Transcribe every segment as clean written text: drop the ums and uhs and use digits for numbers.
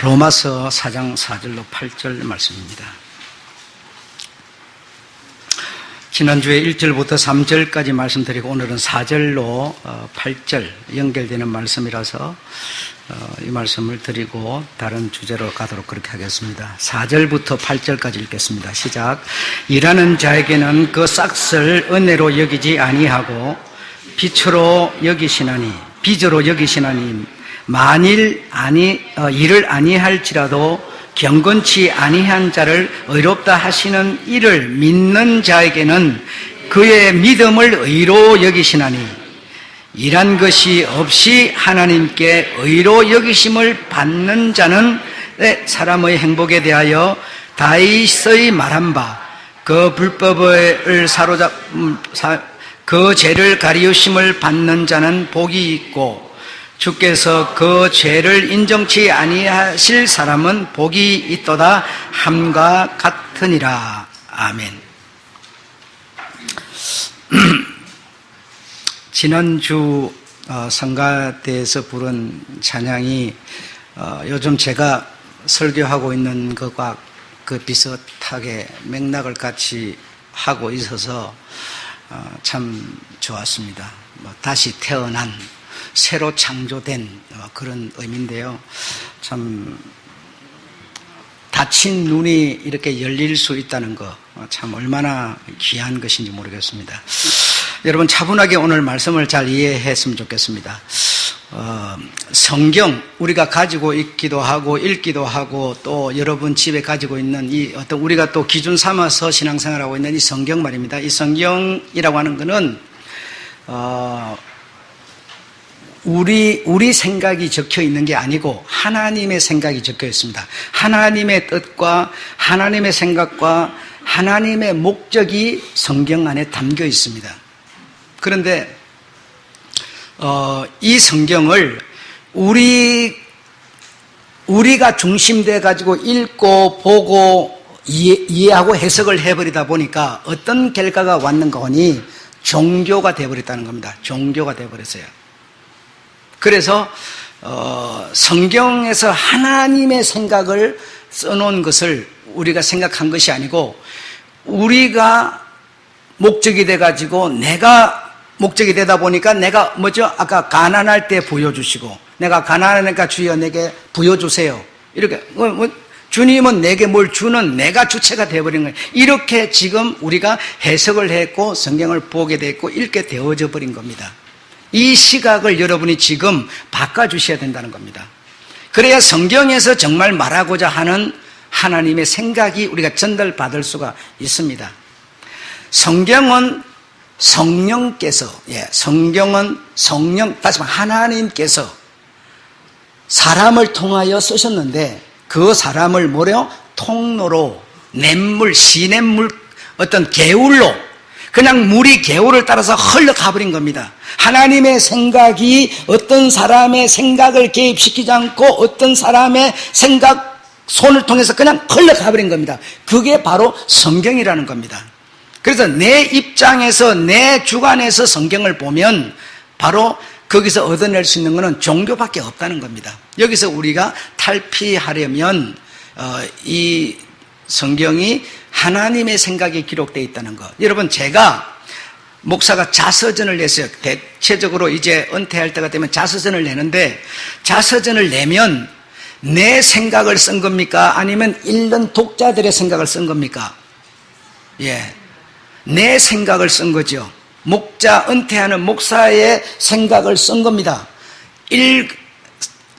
로마서 4장 4절로 8절 말씀입니다. 지난주에 1절부터 3절까지 말씀드리고 오늘은 4절로 8절 연결되는 말씀이라서 이 말씀을 드리고 다른 주제로 가도록 그렇게 하겠습니다. 4절부터 8절까지 읽겠습니다. 시작. 일하는 자에게는 그 싹을 은혜로 여기지 아니하고 빚으로 여기시나니 만일 일을 아니할지라도 경건치 아니한 자를 의롭다 하시는 이를 믿는 자에게는 그의 믿음을 의로 여기시나니 일한 것이 없이 하나님께 의로 여기심을 받는 자는 사람의 행복에 대하여 다윗의 말한 바 그 불법을 그 죄를 가리우심을 받는 자는 복이 있고 주께서 그 죄를 인정치 아니하실 사람은 복이 있도다 함과 같으니라. 아멘. 지난주 성가대에서 부른 찬양이 요즘 제가 설교하고 있는 것과 그 비슷하게 맥락을 같이 하고 있어서 참 좋았습니다. 다시 태어난 새로 창조된 그런 의미인데요. 참 닫힌 눈이 이렇게 열릴 수 있다는 거 참 얼마나 귀한 것인지 모르겠습니다. 여러분 차분하게 오늘 말씀을 잘 이해했으면 좋겠습니다. 성경 우리가 가지고 있기도 하고 읽기도 하고 또 여러분 집에 가지고 있는 이 어떤 우리가 또 기준 삼아서 신앙생활하고 있는 이 성경 말입니다. 이 성경이라고 하는 것은 우리 생각이 적혀 있는 게 아니고 하나님의 생각이 적혀 있습니다. 하나님의 뜻과 하나님의 생각과 하나님의 목적이 성경 안에 담겨 있습니다. 그런데 이 성경을 우리가 중심돼 가지고 읽고 보고 이해하고 해석을 해버리다 보니까 어떤 결과가 왔는가 하니 종교가 되어버렸다는 겁니다. 종교가 되어버렸어요. 그래서 성경에서 하나님의 생각을 써놓은 것을 우리가 생각한 것이 아니고 우리가 목적이 돼가지고 내가 목적이 되다 보니까 내가 아까 가난할 때 부여주시고 내가 가난하니까 주여 내게 부여주세요. 이렇게 주님은 내게 뭘 주는 내가 주체가 되어버린 거예요. 이렇게 지금 우리가 해석을 했고 성경을 보게 됐고 읽게 되어져 버린 겁니다. 이 시각을 여러분이 지금 바꿔주셔야 된다는 겁니다. 그래야 성경에서 정말 말하고자 하는 하나님의 생각이 우리가 전달받을 수가 있습니다. 성경은 성령께서, 다시 말해 하나님께서 사람을 통하여 쓰셨는데 그 사람을 통로로 시냇물 어떤 개울로 그냥 물이 개울을 따라서 흘러가버린 겁니다. 하나님의 생각이 어떤 사람의 생각을 개입시키지 않고 어떤 사람의 손을 통해서 그냥 흘러가버린 겁니다. 그게 바로 성경이라는 겁니다. 그래서 내 입장에서 내 주관에서 성경을 보면 바로 거기서 얻어낼 수 있는 것은 종교밖에 없다는 겁니다. 여기서 우리가 탈피하려면 이 성경이 하나님의 생각이 기록되어 있다는 것. 여러분 제가 목사가 자서전을 냈어요. 대체적으로 이제 은퇴할 때가 되면 자서전을 내는데 자서전을 내면 내 생각을 쓴 겁니까? 아니면 읽는 독자들의 생각을 쓴 겁니까? 내 생각을 쓴 거죠. 은퇴하는 목사의 생각을 쓴 겁니다.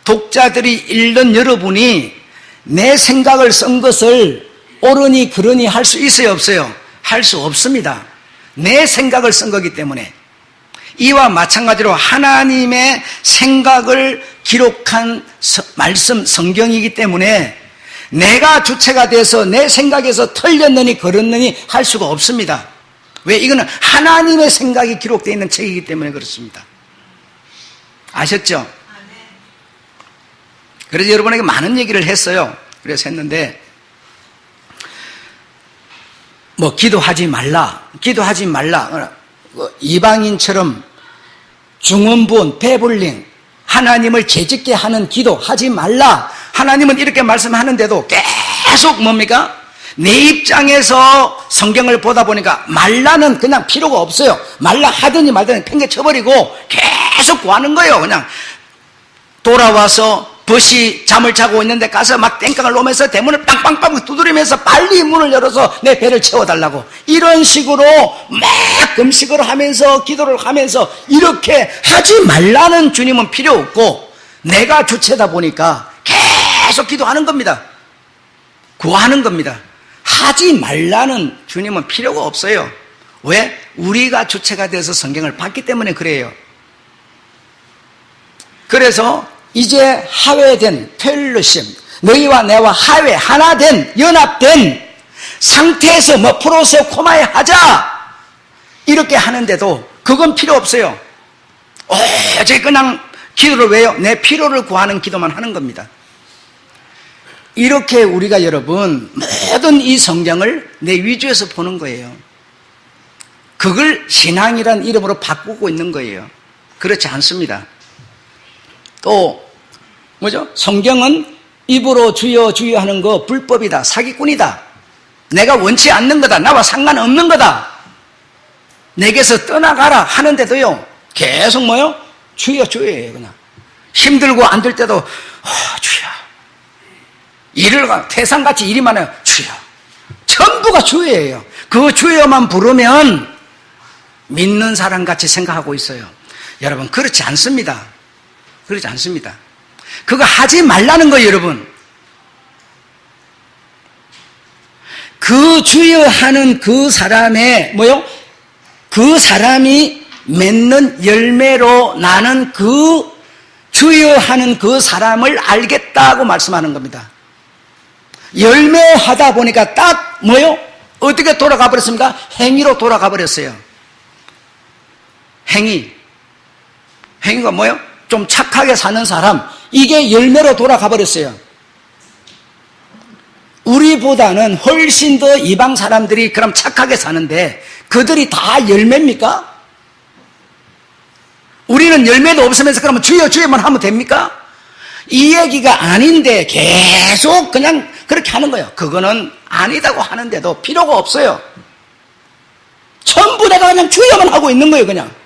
독자들이 읽는 여러분이 내 생각을 쓴 것을 옳으니 그러니 할 수 있어요, 없어요? 할 수 없습니다. 내 생각을 쓴 거기 때문에. 이와 마찬가지로 하나님의 생각을 기록한 말씀 성경이기 때문에 내가 주체가 돼서 내 생각에서 틀렸느니 그렇느니 할 수가 없습니다. 왜? 이거는 하나님의 생각이 기록되어 있는 책이기 때문에 그렇습니다. 아셨죠? 그래서 여러분에게 많은 얘기를 했어요. 그래서 했는데 기도하지 말라. 이방인처럼 중언부언, 배불링, 하나님을 죄짓게 하는 기도 하지 말라 하나님은 이렇게 말씀하는데도 계속 뭡니까? 내 입장에서 성경을 보다 보니까 말라는 그냥 필요가 없어요. 말라 하더니 말더니 팽개쳐버리고 계속 구하는 거예요. 그냥 돌아와서 벗이 잠을 자고 있는데 가서 막 땡깡을 놓으면서 대문을 빵빵빵 두드리면서 빨리 문을 열어서 내 배를 채워달라고, 이런 식으로 막 금식을 하면서 기도를 하면서 이렇게 하지 말라는 주님은 필요 없고, 내가 주체다 보니까 계속 기도하는 겁니다. 구하는 겁니다. 하지 말라는 주님은 필요가 없어요. 왜? 우리가 주체가 돼서 성경을 봤기 때문에 그래요. 그래서 이제 하회된 펠로십, 너희와 내와 하회, 하나 된, 연합된 상태에서 뭐 프로세 코마에 하자 이렇게 하는데도 그건 필요 없어요. 오직 그냥 기도를 왜요? 내 필요를 구하는 기도만 하는 겁니다. 이렇게 우리가 여러분 모든 이 성경을 내 위주에서 보는 거예요. 그걸 신앙이란 이름으로 바꾸고 있는 거예요. 그렇지 않습니다. 또 뭐죠? 성경은 입으로 주여 주여 하는 거 불법이다, 사기꾼이다, 내가 원치 않는 거다, 나와 상관없는 거다, 내게서 떠나가라 하는데도요 계속 뭐요? 주여 주여예요. 그냥 힘들고 안 될 때도 주여, 일을 태산같이 일이 많아요, 주여. 전부가 주여예요. 그 주여만 부르면 믿는 사람같이 생각하고 있어요. 여러분 그렇지 않습니다. 그렇지 않습니다. 그거 하지 말라는 거예요. 여러분, 그 주여하는 그 사람의 뭐요? 그 사람이 맺는 열매로 나는 그 주여하는 그 사람을 알겠다고 말씀하는 겁니다. 열매하다 보니까 딱 뭐요? 어떻게 돌아가 버렸습니까? 행위로 돌아가 버렸어요. 행위가 뭐요? 좀 착하게 사는 사람, 이게 열매로 돌아가 버렸어요. 우리보다는 훨씬 더 이방 사람들이 그럼 착하게 사는데 그들이 다 열매입니까? 우리는 열매도 없으면서 그러면 주여 주여만 하면 됩니까? 이 얘기가 아닌데 계속 그냥 그렇게 하는 거예요. 그거는 아니다고 하는데도 필요가 없어요. 전부 내가 그냥 주여만 하고 있는 거예요. 그냥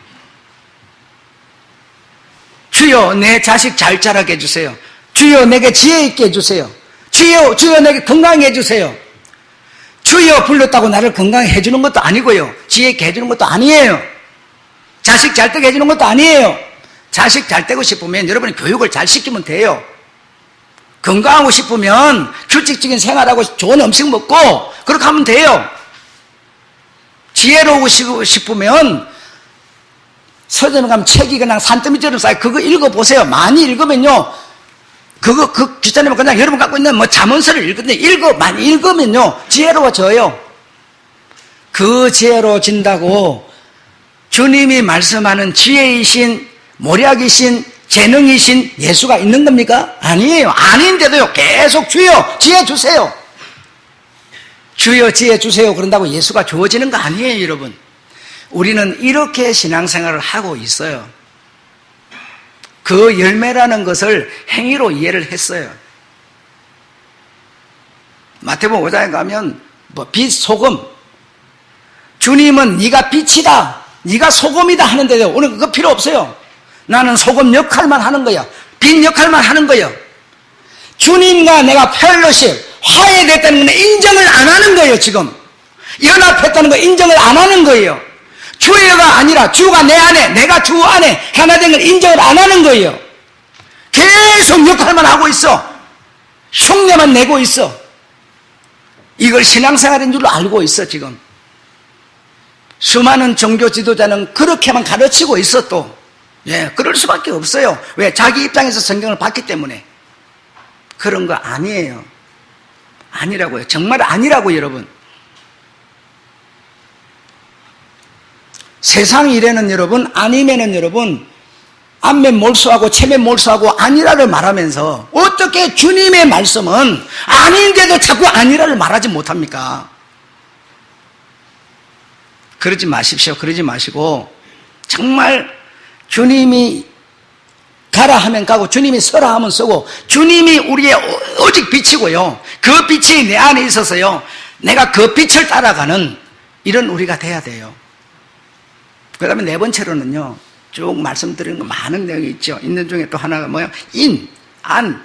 주여 내 자식 잘 자라게 해주세요. 주여 내게 지혜 있게 해주세요. 주여 내게 건강하게 해주세요. 주여 불렀다고 나를 건강하게 해주는 것도 아니고요, 지혜 있게 해주는 것도 아니에요, 자식 잘 되게 해주는 것도 아니에요. 자식 잘 되고 싶으면 여러분이 교육을 잘 시키면 돼요. 건강하고 싶으면 규칙적인 생활하고 좋은 음식 먹고 그렇게 하면 돼요. 지혜로우고 싶으면 서점에 가면 책이 그냥 산더미처럼 쌓여, 그거 읽어보세요. 많이 읽으면요, 그 귀찮으면 그냥 여러분 갖고 있는 뭐 잠언서를 읽는데 많이 읽으면요 지혜로워져요. 그 지혜로워진다고 주님이 말씀하는 지혜이신, 모략이신, 재능이신 예수가 있는 겁니까? 아니에요. 아닌데도요 계속 주여 지혜 주세요, 주여 지혜 주세요 그런다고 예수가 주어지는 거 아니에요. 여러분, 우리는 이렇게 신앙생활을 하고 있어요. 그 열매라는 것을 행위로 이해를 했어요. 마태복음 5장에 가면 빛, 소금, 주님은 네가 빛이다, 네가 소금이다 하는데도 오늘 그거 필요 없어요. 나는 소금 역할만 하는 거야, 빛 역할만 하는 거예요. 주님과 내가 펠로십, 화해됐다는 건 인정을 안 하는 거예요. 지금 연합했다는 거 인정을 안 하는 거예요. 주여가 아니라 주가 내 안에, 내가 주 안에 하나 된 걸 인정을 안 하는 거예요. 계속 역할만 하고 있어. 흉내만 내고 있어. 이걸 신앙생활인 줄로 알고 있어. 지금 수많은 종교 지도자는 그렇게만 가르치고 있어. 또 그럴 수밖에 없어요. 왜? 자기 입장에서 성경을 봤기 때문에. 그런 거 아니에요. 아니라고요. 정말 아니라고. 여러분, 세상 일에는 여러분, 아니면은 여러분, 안면 몰수하고 체면 몰수하고 아니라를 말하면서 어떻게 주님의 말씀은 아닌데도 자꾸 아니라를 말하지 못합니까? 그러지 마십시오. 그러지 마시고 정말 주님이 가라 하면 가고 주님이 서라 하면 서고 주님이 우리의 오직 빛이고요. 그 빛이 내 안에 있어서요. 내가 그 빛을 따라가는 이런 우리가 돼야 돼요. 그 다음에 네 번째로는요. 쭉 말씀드리는 거 많은 내용이 있죠. 있는 중에 또 하나가 뭐예요? 인, 안.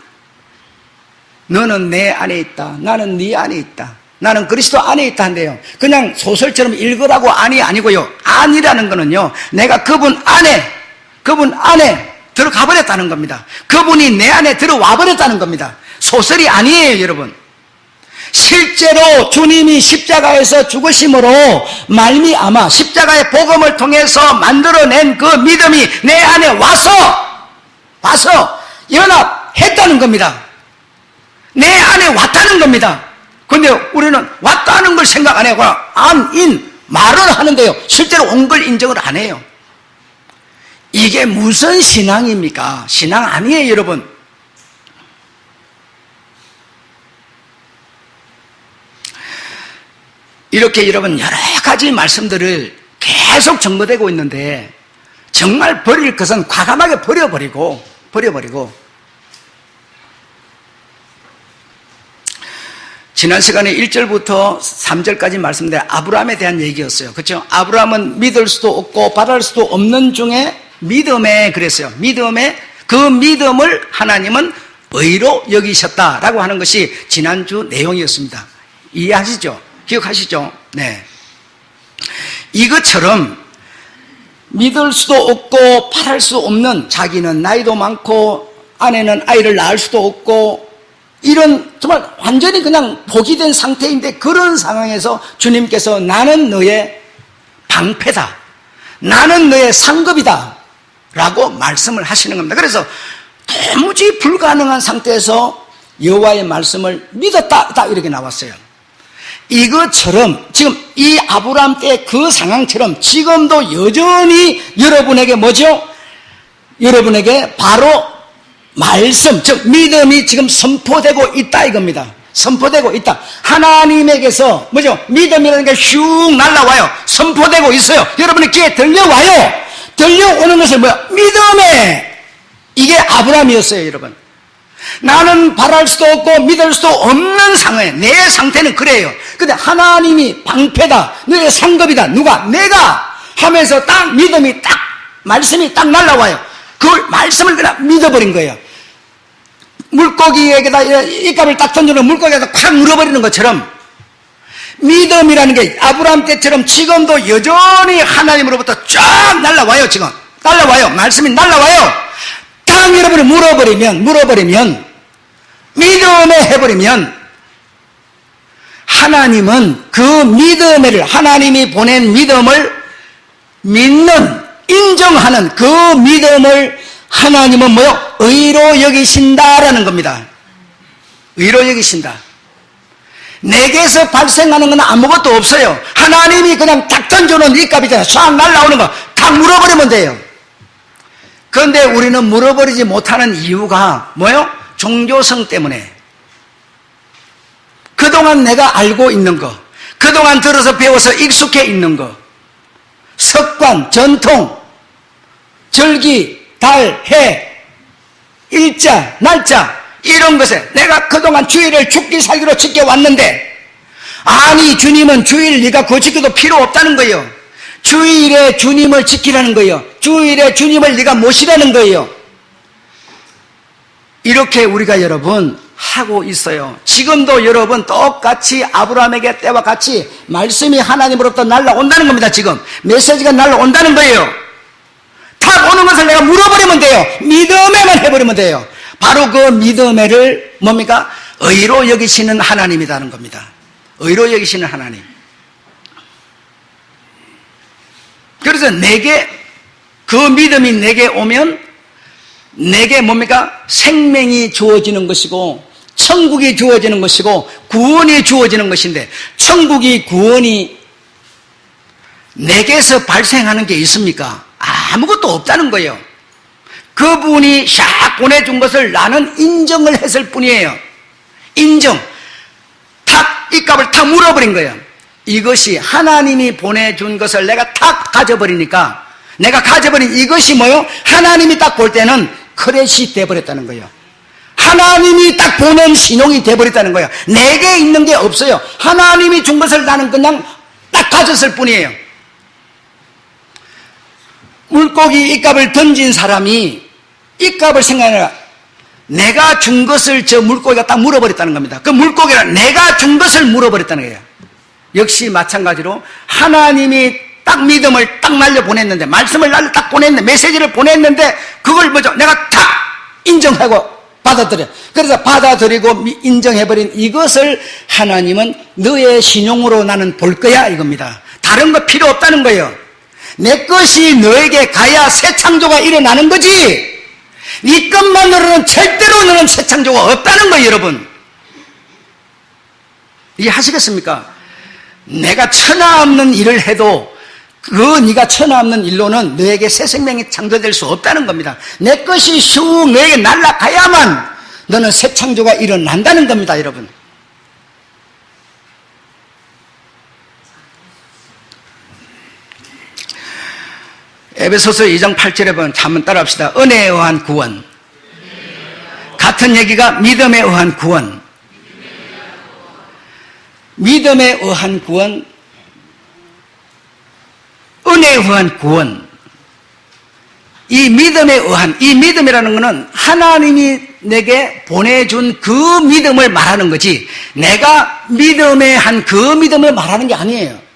너는 내 안에 있다. 나는 네 안에 있다. 나는 그리스도 안에 있다 한대요. 그냥 소설처럼 읽으라고 안이 아니고요. 안이라는 거는요. 내가 그분 안에 들어가 버렸다는 겁니다. 그분이 내 안에 들어와 버렸다는 겁니다. 소설이 아니에요, 여러분. 실제로 주님이 십자가에서 죽으심으로 말미암아 십자가의 복음을 통해서 만들어낸 그 믿음이 내 안에 와서 연합했다는 겁니다. 내 안에 왔다는 겁니다. 그런데 우리는 왔다는 걸 생각 안 해요. 안, 말을 하는데요. 실제로 온 걸 인정을 안 해요. 이게 무슨 신앙입니까? 신앙 아니에요, 여러분. 이렇게 여러분 여러 가지 말씀들을 계속 전거되고 있는데 정말 버릴 것은 과감하게 버려버리고 지난 시간에 1절부터 3절까지 말씀드린 아브라함에 대한 얘기였어요. 그렇죠? 아브라함은 믿을 수도 없고 바랄 수도 없는 중에 믿음에 그랬어요. 그 믿음을 하나님은 의로 여기셨다라고 하는 것이 지난주 내용이었습니다. 이해하시죠? 기억하시죠? 네. 이것처럼 믿을 수도 없고 바랄 수 없는 자기는 나이도 많고 아내는 아이를 낳을 수도 없고 이런 정말 완전히 그냥 복이 된 상태인데 그런 상황에서 주님께서 나는 너의 방패다. 나는 너의 상급이다. 라고 말씀을 하시는 겁니다. 그래서 도무지 불가능한 상태에서 여호와의 말씀을 믿었다. 딱 이렇게 나왔어요. 이것처럼 지금 이 아브라함 때 그 상황처럼 지금도 여전히 여러분에게 뭐죠? 여러분에게 바로 말씀, 즉 믿음이 지금 선포되고 있다 이겁니다. 선포되고 있다. 하나님에게서 뭐죠? 믿음이라는 게 슉 날라와요. 선포되고 있어요. 여러분의 귀에 들려와요. 들려오는 것은 뭐야? 믿음에 이게 아브라함이었어요, 여러분. 나는 바랄 수도 없고 믿을 수도 없는 상황에 내 상태는 그래요. 근데 하나님이 방패다. 너의 상급이다. 누가? 내가 하면서 딱 믿음이 딱 말씀이 딱 날라와요. 그 말씀을 그냥 믿어버린 거예요. 물고기에게다 입갑을 딱 던져놓은 물고기에다 콱 물어버리는 것처럼 믿음이라는 게 아브라함 때처럼 지금도 여전히 하나님으로부터 쫙 날라와요. 지금 날라와요. 말씀이 날라와요. 딱 여러분이 물어버리면 믿음에 해버리면 하나님은 그 믿음을 하나님이 보낸 믿음을 믿는 인정하는 그 믿음을 하나님은 뭐요? 의로 여기신다라는 겁니다. 의로 여기신다. 내게서 발생하는 건 아무것도 없어요. 하나님이 그냥 딱 던져놓은 입값이잖아요. 싹 날라오는 거 다 물어버리면 돼요. 그런데 우리는 물어버리지 못하는 이유가 뭐예요? 종교성 때문에. 그동안 내가 알고 있는 거, 그동안 들어서 배워서 익숙해 있는 거, 습관, 전통, 절기, 달, 해, 일자, 날짜 이런 것에 내가 그동안 주일을 죽기 살기로 지켜왔는데 아니 주님은 주일 네가 그거 지켜도 필요 없다는 거예요. 주일에 주님을 지키라는 거예요. 주일에 주님을 네가 모시라는 거예요. 이렇게 우리가 여러분 하고 있어요. 지금도 여러분 똑같이 아브라함에게 때와 같이 말씀이 하나님으로부터 날라온다는 겁니다. 지금 메시지가 날라온다는 거예요. 탁 오는 것을 내가 물어버리면 돼요. 믿음에만 해버리면 돼요. 바로 그 믿음에를 뭡니까? 의로 여기시는 하나님이라는 겁니다. 의로 여기시는 하나님. 그래서 내게 그 믿음이 내게 오면 내게 뭡니까? 생명이 주어지는 것이고 천국이 주어지는 것이고 구원이 주어지는 것인데 천국이 구원이 내게서 발생하는 게 있습니까? 아무것도 없다는 거예요. 그분이 샥 보내준 것을 나는 인정을 했을 뿐이에요. 인정. 탁 입값을 탁 물어버린 거예요. 이것이 하나님이 보내준 것을 내가 탁 가져버리니까 내가 가져버린 이것이 뭐요? 하나님이 딱 볼 때는 크레시 돼버렸다는 거예요. 하나님이 딱 보낸 신용이 돼버렸다는 거예요. 내게 있는 게 없어요. 하나님이 준 것을 나는 그냥 딱 가졌을 뿐이에요. 물고기 입값을 던진 사람이 입값을 생각해라. 내가 준 것을 저 물고기가 딱 물어버렸다는 겁니다. 그 물고기가 내가 준 것을 물어버렸다는 거예요. 역시 마찬가지로 하나님이 딱 믿음을 딱 날려 보냈는데, 말씀을 날려 딱 보냈는데, 메시지를 보냈는데, 그걸 뭐죠? 내가 다 인정하고 받아들여. 그래서 받아들이고 인정해버린 이것을 하나님은 너의 신용으로 나는 볼 거야 이겁니다. 다른 거 필요 없다는 거예요. 내 것이 너에게 가야 새 창조가 일어나는 거지, 네 것만으로는 절대로 너는 새 창조가 없다는 거예요. 여러분 이해하시겠습니까? 내가 천하 없는 일을 해도 그 네가 천하 없는 일로는 너에게 새 생명이 창조될 수 없다는 겁니다. 내 것이 슉 너에게 날아가야만 너는 새 창조가 일어난다는 겁니다. 여러분 에베소서 2장 8절에 보면 한번 따라합시다. 은혜에 의한 구원, 같은 얘기가 믿음에 의한 구원, 믿음에 의한 구원, 은혜에 의한 구원. 이 믿음에 의한, 이 믿음이라는 것은 하나님이 내게 보내준 그 믿음을 말하는 거지, 내가 믿음에 한 그 믿음을 말하는 게 아니에요.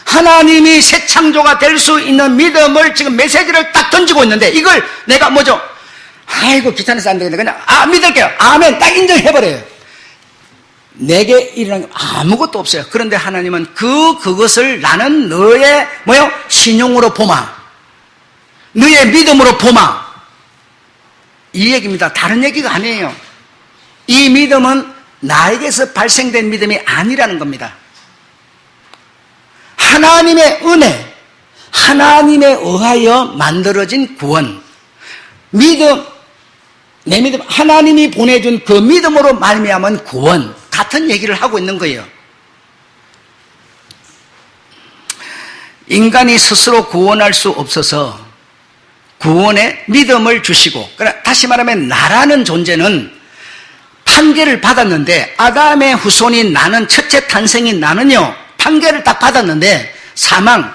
하나님이 새 창조가 될 수 있는 믿음을 지금 메시지를 딱 던지고 있는데, 이걸 내가 뭐죠? 아이고 귀찮아서 안 되겠네, 그냥 믿을게요, 아멘, 딱 인정해버려요. 내게 일어난 게 아무것도 없어요. 그런데 하나님은 그것을 나는 너의 뭐요? 신용으로 보마, 너의 믿음으로 보마, 이 얘기입니다. 다른 얘기가 아니에요. 이 믿음은 나에게서 발생된 믿음이 아니라는 겁니다. 하나님의 은혜, 하나님에 의하여 만들어진 구원, 믿음, 내 믿음, 하나님이 보내준 그 믿음으로 말미암은 구원, 같은 얘기를 하고 있는 거예요. 인간이 스스로 구원할 수 없어서 구원의 믿음을 주시고, 다시 말하면 나라는 존재는 판결을 받았는데, 아담의 후손이 나는, 첫째 탄생인 나는요, 판결을 딱 받았는데 사망,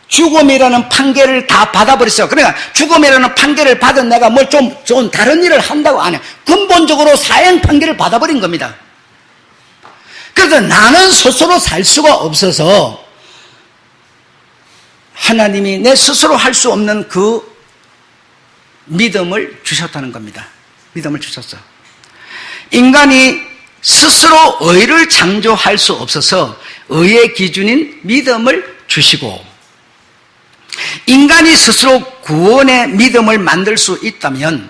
죽음이라는 판결을 다 받아버렸어요. 그러니까 죽음이라는 판결을 받은 내가 뭘 좀 다른 일을 한다고 안 해요. 근본적으로 사형 판결을 받아버린 겁니다. 그래서 나는 스스로 살 수가 없어서 하나님이 내 스스로 할 수 없는 그 믿음을 주셨다는 겁니다. 믿음을 주셨어. 인간이 스스로 의를 창조할 수 없어서 의의 기준인 믿음을 주시고, 인간이 스스로 구원의 믿음을 만들 수 있다면,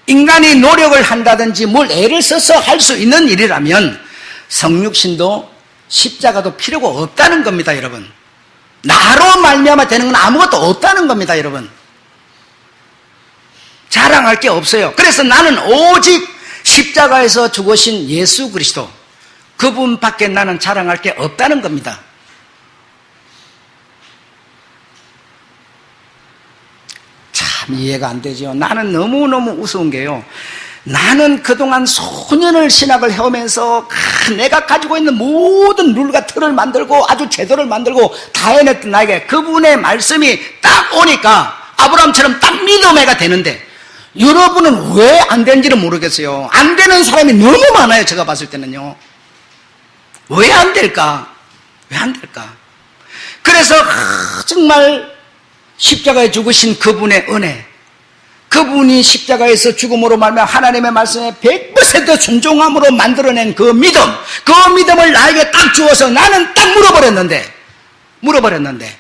인간이 노력을 한다든지 뭘 애를 써서 할 수 있는 일이라면 성육신도 십자가도 필요가 없다는 겁니다. 여러분 나로 말미암아 되는 건 아무것도 없다는 겁니다. 여러분 자랑할 게 없어요. 그래서 나는 오직 십자가에서 죽으신 예수 그리스도, 그분밖에 나는 자랑할 게 없다는 겁니다. 참 이해가 안 되죠. 나는 너무너무 우스운 게요, 나는 그동안 소년을 신학을 해오면서 내가 가지고 있는 모든 룰과 틀을 만들고 아주 제도를 만들고 다 해냈던 나에게 그분의 말씀이 딱 오니까 아브라함처럼 딱 믿음애가 되는데, 여러분은 왜 안 되는지는 모르겠어요. 안 되는 사람이 너무 많아요. 제가 봤을 때는요. 왜 안 될까? 왜 안 될까? 그래서 정말 십자가에 죽으신 그분의 은혜, 그분이 십자가에서 죽음으로 말미암아 하나님의 말씀에 100% 순종함으로 만들어낸 그 믿음, 그 믿음을 나에게 딱 주어서 나는 딱 물어버렸는데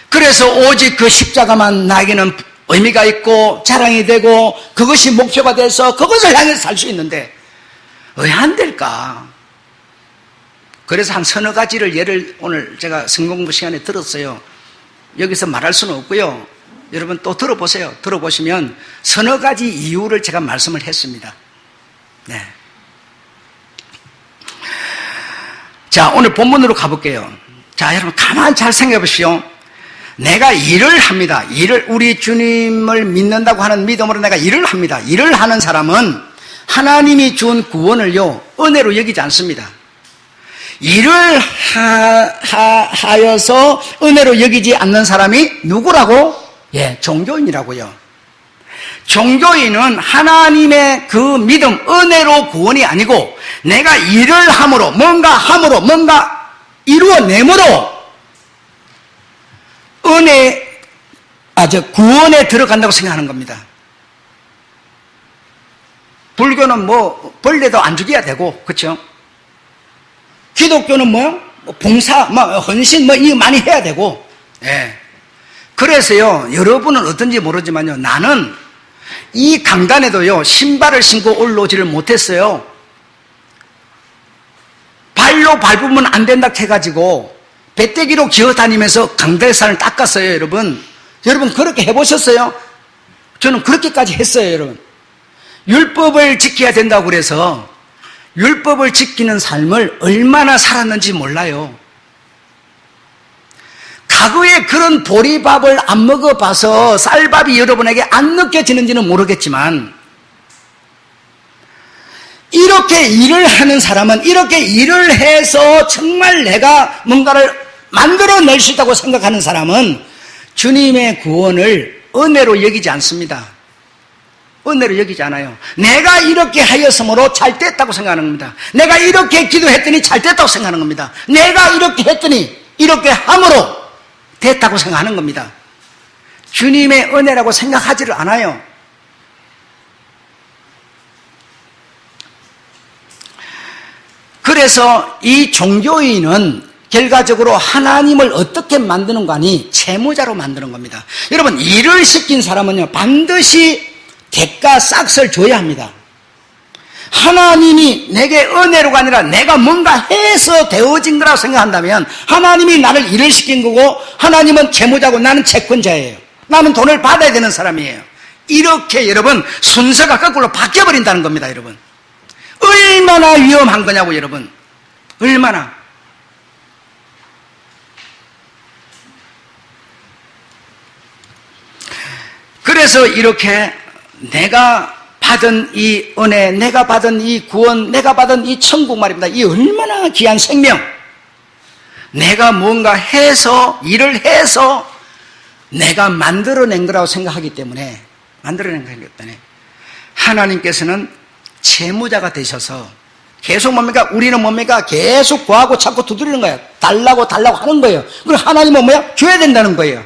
그래서 오직 그 십자가만 나에게는 의미가 있고 자랑이 되고 그것이 목표가 돼서 그것을 향해서 살 수 있는데 왜 안 될까? 그래서 한 서너 가지를 예를 오늘 제가 성공부 시간에 들었어요. 여기서 말할 수는 없고요. 여러분 또 들어보세요. 들어보시면 서너 가지 이유를 제가 말씀을 했습니다. 네. 자, 오늘 본문으로 가볼게요. 자, 여러분 가만히 잘 생각해 보십시오. 내가 일을 합니다. 우리 주님을 믿는다고 하는 믿음으로 내가 일을 합니다. 일을 하는 사람은 하나님이 준 구원을요, 은혜로 여기지 않습니다. 일을 하여서 은혜로 여기지 않는 사람이 누구라고? 예, 종교인이라고요. 종교인은 하나님의 그 믿음, 은혜로 구원이 아니고 내가 일을 함으로, 뭔가 이루어내므로 구원에 들어간다고 생각하는 겁니다. 불교는 벌레도 안 죽여야 되고, 그렇죠? 기독교는 봉사, 헌신, 이거 많이 해야 되고, 예. 그래서요, 여러분은 어떤지 모르지만요, 나는 이 강단에도요, 신발을 신고 올라오지를 못했어요. 발로 밟으면 안 된다 해가지고, 배때기로 기어다니면서 강대산을 닦았어요, 여러분. 여러분, 그렇게 해보셨어요? 저는 그렇게까지 했어요, 여러분. 율법을 지켜야 된다고 그래서, 율법을 지키는 삶을 얼마나 살았는지 몰라요. 과거에 그런 보리밥을 안 먹어봐서 쌀밥이 여러분에게 안 느껴지는지는 모르겠지만, 이렇게 일을 하는 사람은 이렇게 일을 해서 정말 내가 뭔가를 만들어낼 수 있다고 생각하는 사람은 주님의 구원을 은혜로 여기지 않습니다. 은혜로 여기지 않아요. 내가 이렇게 하였으므로 잘 됐다고 생각하는 겁니다. 내가 이렇게 기도했더니 잘 됐다고 생각하는 겁니다. 내가 이렇게 했더니 이렇게 함으로 됐다고 생각하는 겁니다. 주님의 은혜라고 생각하지를 않아요. 그래서 이 종교인은 결과적으로 하나님을 어떻게 만드는 거니? 채무자로 만드는 겁니다. 여러분, 일을 시킨 사람은요, 반드시 대가 싹을 줘야 합니다. 하나님이 내게 은혜로가 아니라 내가 뭔가 해서 되어진 거라고 생각한다면 하나님이 나를 일을 시킨 거고 하나님은 채무자고 나는 채권자예요. 나는 돈을 받아야 되는 사람이에요. 이렇게 여러분 순서가 거꾸로 바뀌어버린다는 겁니다. 여러분, 얼마나 위험한 거냐고. 여러분, 얼마나. 그래서 이렇게 내가 받은 이 은혜, 내가 받은 이 구원, 내가 받은 이 천국 말입니다. 이 얼마나 귀한 생명. 내가 뭔가 해서, 일을 해서 내가 만들어낸 거라고 생각하기 때문에, 하나님께서는 채무자가 되셔서 계속 뭡니까? 우리는 뭡니까? 계속 구하고 찾고 두드리는 거예요. 달라고 하는 거예요. 그리고 하나님은 뭐야? 줘야 된다는 거예요.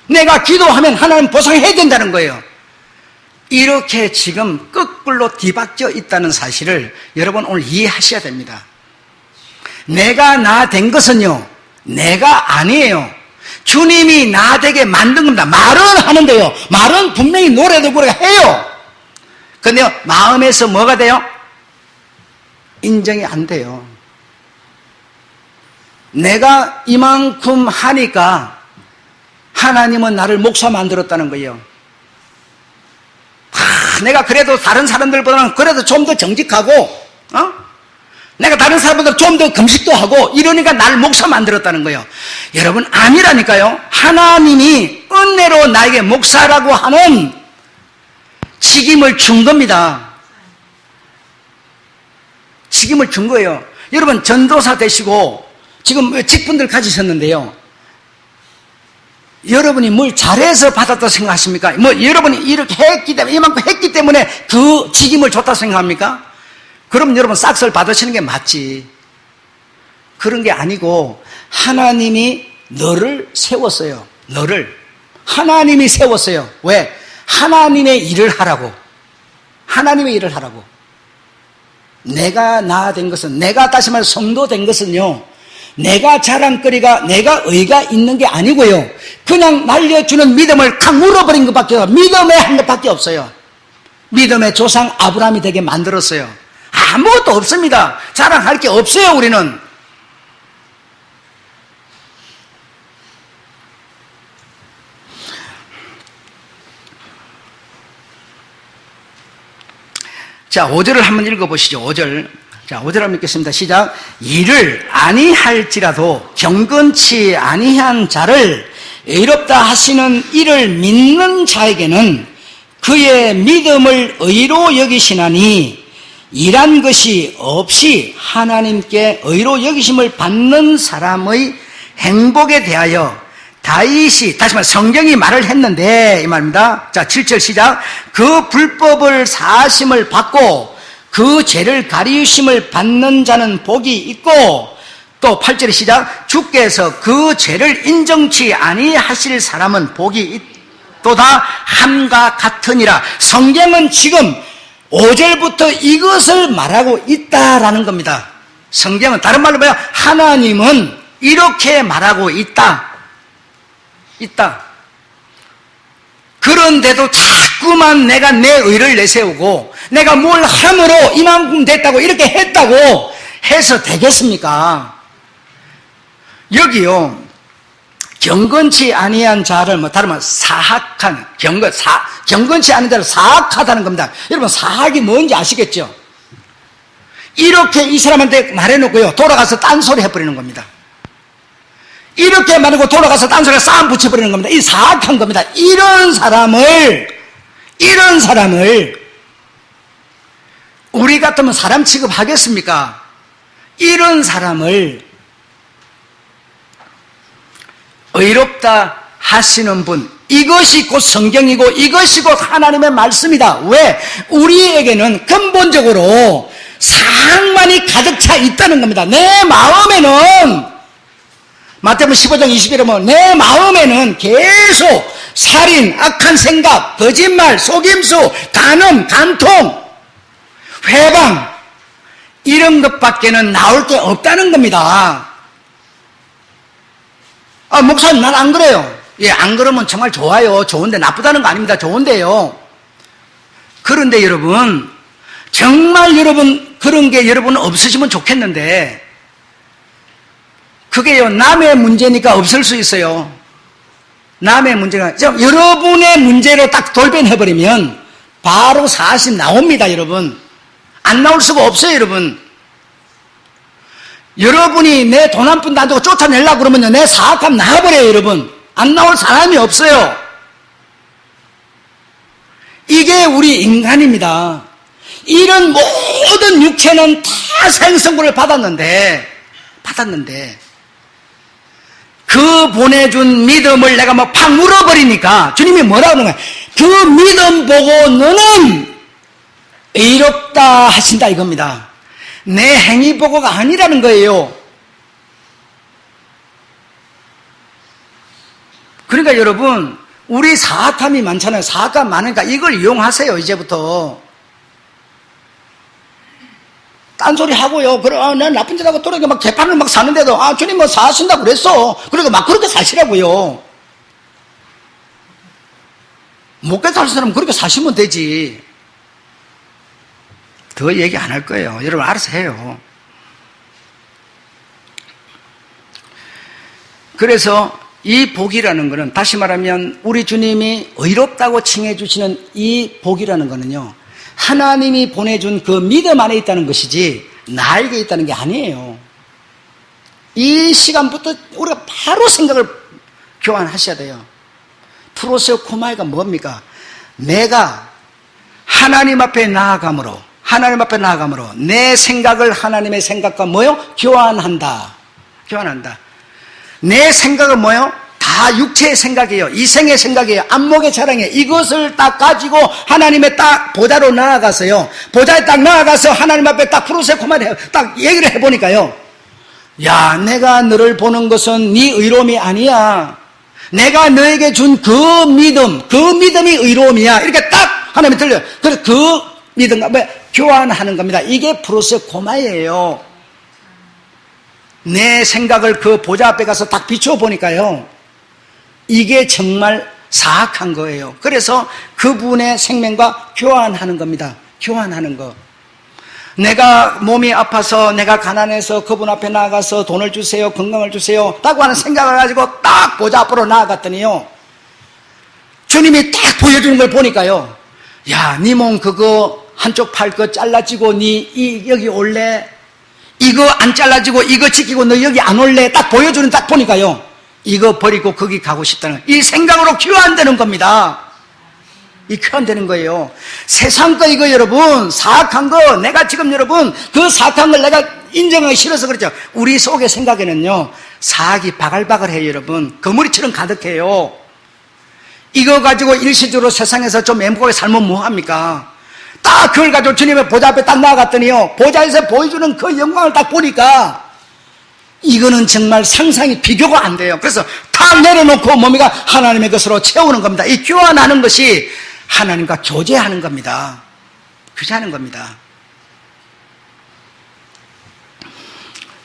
내가 기도하면 하나님 보상해야 된다는 거예요. 이렇게 지금 거꾸로 뒤바뀌어 있다는 사실을 여러분 오늘 이해하셔야 됩니다. 내가 나 된 것은요, 내가 아니에요. 주님이 나 되게 만든 겁니다. 말은 하는데요, 말은 분명히 노래도 부르고 해요. 근데요, 마음에서 뭐가 돼요? 인정이 안 돼요. 내가 이만큼 하니까 하나님은 나를 목사 만들었다는 거예요. 내가 그래도 다른 사람들보다는 그래도 좀 더 정직하고, 내가 다른 사람보다 좀 더 금식도 하고 이러니까 나를 목사 만들었다는 거예요. 여러분, 아니라니까요. 하나님이 은혜로 나에게 목사라고 하는 직임을 준 겁니다. 직임을 준 거예요. 여러분, 전도사 되시고 지금 직분들 가지셨는데요, 여러분이 뭘 잘해서 받았다고 생각하십니까? 여러분이 이렇게 했기 때문에, 이만큼 했기 때문에 그 직임을 줬다고 생각합니까? 그럼 여러분 싹을 받으시는 게 맞지. 그런 게 아니고 하나님이 너를 세웠어요. 너를 하나님이 세웠어요. 왜? 하나님의 일을 하라고. 하나님의 일을 하라고. 내가 나 된 것은, 내가 다시 말해서 성도 된 것은요, 내가 자랑거리가, 내가 의가 있는 게 아니고요, 그냥 날려주는 믿음을 강 물어버린 것밖에 없어요. 믿음에 한 것밖에 없어요. 믿음의 조상 아브라함이 되게 만들었어요. 아무것도 없습니다. 자랑할 게 없어요. 우리는. 자, 5절을 한번 읽어보시죠. 5절. 자, 5절 한번 읽겠습니다. 시작. 이를 아니할지라도 경건치 아니한 자를 의롭다 하시는 이를 믿는 자에게는 그의 믿음을 의로 여기시나니 일한 것이 없이 하나님께 의로 여기심을 받는 사람의 행복에 대하여 다윗이, 다시 말해 성경이 말을 했는데 이 말입니다. 자, 7절 시작. 그 불법을 사하심을 받고 그 죄를 가리우심을 받는 자는 복이 있고, 또 8절 시작. 주께서 그 죄를 인정치 아니하실 사람은 복이 있도다 함과 같으니라. 성경은 지금 5절부터 이것을 말하고 있다라는 겁니다. 성경은 다른 말로 뭐야? 하나님은 이렇게 말하고 있다. 그런데도 자꾸만 내가 내 의를 내세우고 내가 뭘 함으로 이만큼 됐다고 이렇게 했다고 해서 되겠습니까? 여기요, 경건치 아니한 자를 다른 말 사악한, 경건치 않은 자를 사악하다는 겁니다. 여러분, 사악이 뭔지 아시겠죠? 이렇게 이 사람한테 말해놓고요, 돌아가서 딴소리 해버리는 겁니다. 이렇게 말하고 돌아가서 딴소리에 싸움 붙여버리는 겁니다. 이 사악한 겁니다. 이런 사람을 우리 같으면 사람 취급하겠습니까? 이런 사람을 의롭다 하시는 분, 이것이 곧 성경이고 이것이 곧 하나님의 말씀이다. 왜? 우리에게는 근본적으로 사악만이 가득 차 있다는 겁니다. 내 마음에는, 마태복음 15장 20절에 보면 내 마음에는 계속 살인, 악한 생각, 거짓말, 속임수, 간음, 간통, 회방, 이런 것밖에는 나올 게 없다는 겁니다. 아, 목사님, 난 안 그래요. 예, 안 그러면 정말 좋아요. 좋은데, 나쁘다는 거 아닙니다. 좋은데요. 그런데 여러분, 정말 여러분, 그런 게 여러분 없으시면 좋겠는데, 그게요, 남의 문제니까 없을 수 있어요. 남의 문제가, 여러분의 문제로 딱 돌변해버리면, 바로 사실 나옵니다, 여러분. 안 나올 수가 없어요, 여러분. 여러분이 내 돈 한 푼도 안 주고 쫓아내려고 그러면요, 내 사악함 나와버려요, 여러분. 안 나올 사람이 없어요. 이게 우리 인간입니다. 이런 모든 육체는 다 생성구를 받았는데, 그 보내준 믿음을 내가 팍 물어버리니까 주님이 뭐라고 하는 거야? 그 믿음 보고 너는 의롭다 하신다 이겁니다. 내 행위 보고가 아니라는 거예요. 그러니까 여러분, 우리 사악함이 많잖아요. 사악함 많으니까 이걸 이용하세요, 이제부터. 딴소리 하고요. 그래, 난 나쁜 짓 하고 또래가 막 개판을 막 사는데도, 주님 뭐 사신다고 그랬어. 그리고 막 그렇게 사시라고요. 못게 살 사람은 그렇게 사시면 되지. 더 얘기 안 할 거예요. 여러분 알아서 해요. 그래서 이 복이라는 것은, 다시 말하면 우리 주님이 의롭다고 칭해 주시는 이 복이라는 것은요, 하나님이 보내준 그 믿음 안에 있다는 것이지 나에게 있다는 게 아니에요. 이 시간부터 우리가 바로 생각을 교환하셔야 돼요. 프로세코마이가 뭡니까? 내가 하나님 앞에 나아감으로 내 생각을 하나님의 생각과 뭐요? 교환한다. 내 생각은 뭐요? 다 육체의 생각이에요. 이생의 생각이에요. 안목의 자랑이에요. 이것을 딱 가지고 하나님의 딱 보좌로 나아가서요. 보좌에 딱 나아가서 하나님 앞에 딱 프로세코마를 딱 얘기를 해보니까요. 야, 내가 너를 보는 것은 네 의로움이 아니야. 내가 너에게 준 그 믿음이 의로움이야. 이렇게 딱 하나님이 들려요. 그래서 그 믿음과 교환하는 겁니다. 이게 프로세코마예요. 내 생각을 그 보좌 앞에 가서 딱 비춰보니까요, 이게 정말 사악한 거예요. 그래서 그분의 생명과 교환하는 겁니다. 교환하는 거. 내가 몸이 아파서, 내가 가난해서 그분 앞에 나아가서 돈을 주세요, 건강을 주세요 라고 하는 생각을 가지고 딱 보좌 앞으로 나아갔더니요, 주님이 딱 보여주는 걸 보니까요, 야, 네 몸 그거 한쪽 팔 거 잘라지고 여기 올래? 이거 안 잘라지고 이거 지키고 너 여기 안 올래? 딱 보여주는 딱 보니까요, 이거 버리고 거기 가고 싶다는 이 생각으로 교환되는 겁니다. 이 교환되는 거예요. 세상 거 이거 여러분, 사악한 거, 내가 지금 여러분 그 사악한 걸 내가 인정하기 싫어서 그렇죠. 우리 속의 생각에는요, 사악이 바글바글해요. 여러분, 거머리처럼 가득해요. 이거 가지고 일시적으로 세상에서 좀 행복하게 살면 뭐합니까? 딱 그걸 가지고 주님의 보좌 앞에 딱 나아갔더니요, 보좌에서 보여주는 그 영광을 딱 보니까 이거는 정말 상상이 비교가 안 돼요. 그래서 다 내려놓고 몸이가 하나님의 것으로 채우는 겁니다. 이 교환하는 것이 하나님과 교제하는 겁니다. 교제하는 겁니다.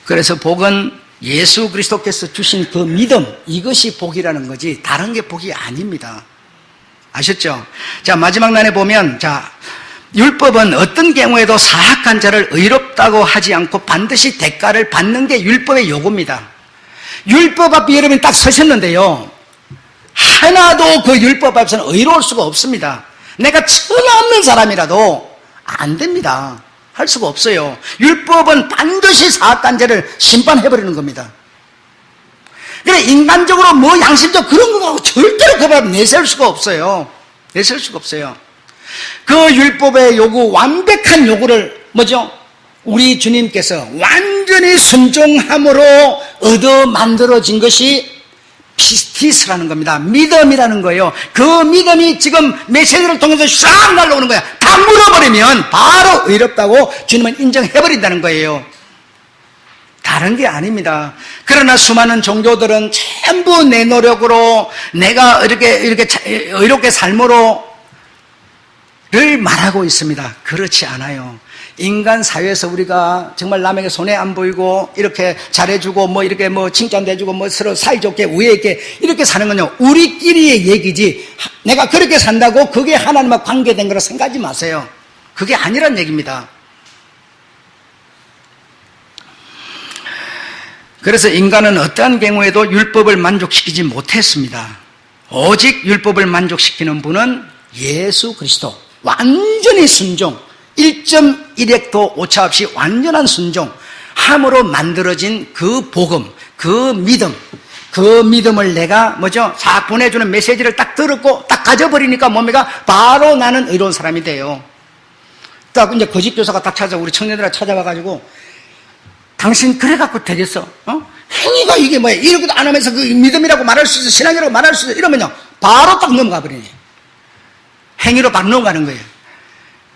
그래서 복은 예수 그리스도께서 주신 그 믿음, 이것이 복이라는 거지 다른 게 복이 아닙니다. 아셨죠? 자, 마지막 난에 보면, 자, 율법은 어떤 경우에도 사악한 자를 의롭다고 하지 않고 반드시 대가를 받는 게 율법의 요구입니다. 율법 앞에 여러분이 딱 서셨는데요, 하나도 그 율법 앞에서는 의로울 수가 없습니다. 내가 천하 없는 사람이라도 안 됩니다. 할 수가 없어요. 율법은 반드시 사악한 자를 심판해버리는 겁니다. 그래, 인간적으로 뭐 양심적 그런 거 갖고 절대로 그 법 내세울 수가 없어요. 내세울 수가 없어요. 그 율법의 요구, 완벽한 요구를 뭐죠? 우리 주님께서 완전히 순종함으로 얻어 만들어진 것이 피스티스라는 겁니다. 믿음이라는 거예요. 그 믿음이 지금 메시지를 통해서 싹 날라오는 거야. 다 물어버리면 바로 의롭다고 주님은 인정해버린다는 거예요. 다른 게 아닙니다. 그러나 수많은 종교들은 전부 내 노력으로 내가 이렇게 의롭게 삶으로 를 말하고 있습니다. 그렇지 않아요. 인간 사회에서 우리가 정말 남에게 손해 안 보이고 이렇게 잘해주고 뭐 이렇게 뭐 칭찬도 해주고 뭐 서로 사이좋게 우애 있게 이렇게 사는 건요, 우리끼리의 얘기지 내가 그렇게 산다고 그게 하나님과 관계된 거라 생각하지 마세요. 그게 아니란 얘기입니다. 그래서 인간은 어떠한 경우에도 율법을 만족시키지 못했습니다. 오직 율법을 만족시키는 분은 예수 그리스도, 완전히 순종, 1.1획도 오차 없이 완전한 순종함으로 만들어진 그 복음, 그 믿음, 그 믿음을 내가 뭐죠? 싹 보내주는 메시지를 딱 들었고 딱 가져버리니까 몸매가 바로 나는 의로운 사람이 돼요. 딱 이제 거짓 교사가 딱 우리 청년들을 찾아와가지고, 당신 그래갖고 되겠어? 행위가 이게 뭐야? 이렇게도 안 하면서 그 믿음이라고 말할 수 있어, 신앙이라고 말할 수 있어, 이러면요 바로 딱 넘어가 버리네. 행위로 바로 넘어가는 거예요.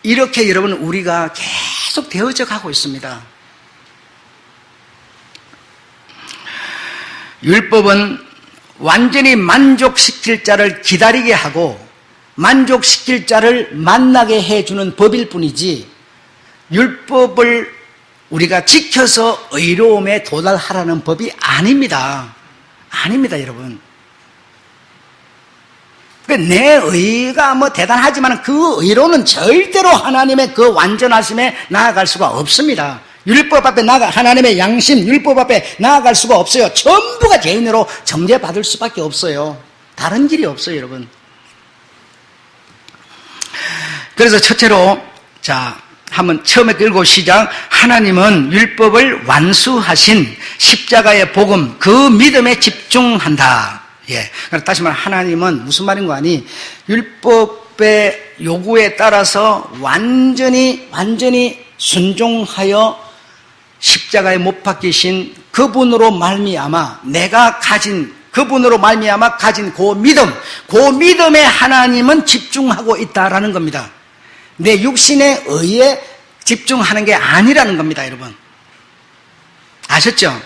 이렇게 여러분 우리가 계속 되어져 가고 있습니다. 율법은 완전히 만족시킬 자를 기다리게 하고 만족시킬 자를 만나게 해주는 법일 뿐이지, 율법을 우리가 지켜서 의로움에 도달하라는 법이 아닙니다. 아닙니다, 여러분. 내 의가 뭐 대단하지만 그 의로는 절대로 하나님의 그 완전하심에 나아갈 수가 없습니다. 율법 앞에 하나님의 양심, 율법 앞에 나아갈 수가 없어요. 전부가 죄인으로 정죄받을 수밖에 없어요. 다른 길이 없어요, 여러분. 그래서 첫째로, 자, 한번 처음에 읽고 시작. 하나님은 율법을 완수하신 십자가의 복음, 그 믿음에 집중한다. 예. 다시 말해, 하나님은 무슨 말인 거 아니? 율법의 요구에 따라서 완전히 순종하여 십자가에 못 박히신 그분으로 말미암아 내가 가진, 그분으로 말미암아 가진 그 믿음에 하나님은 집중하고 있다라는 겁니다. 내 육신의 의에 집중하는 게 아니라는 겁니다, 여러분. 아셨죠?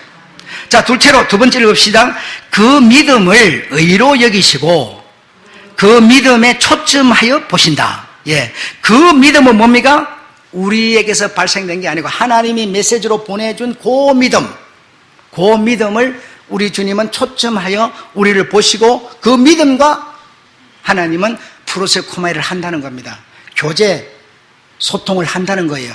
자, 둘째로 두 번째 읽읍시다. 그 믿음을 의로 여기시고 그 믿음에 초점하여 보신다. 예. 그 믿음은 뭡니까? 우리에게서 발생된 게 아니고 하나님이 메시지로 보내준 그 믿음을 우리 주님은 초점하여 우리를 보시고 그 믿음과 하나님은 프로세코마이를 한다는 겁니다. 교제, 소통을 한다는 거예요.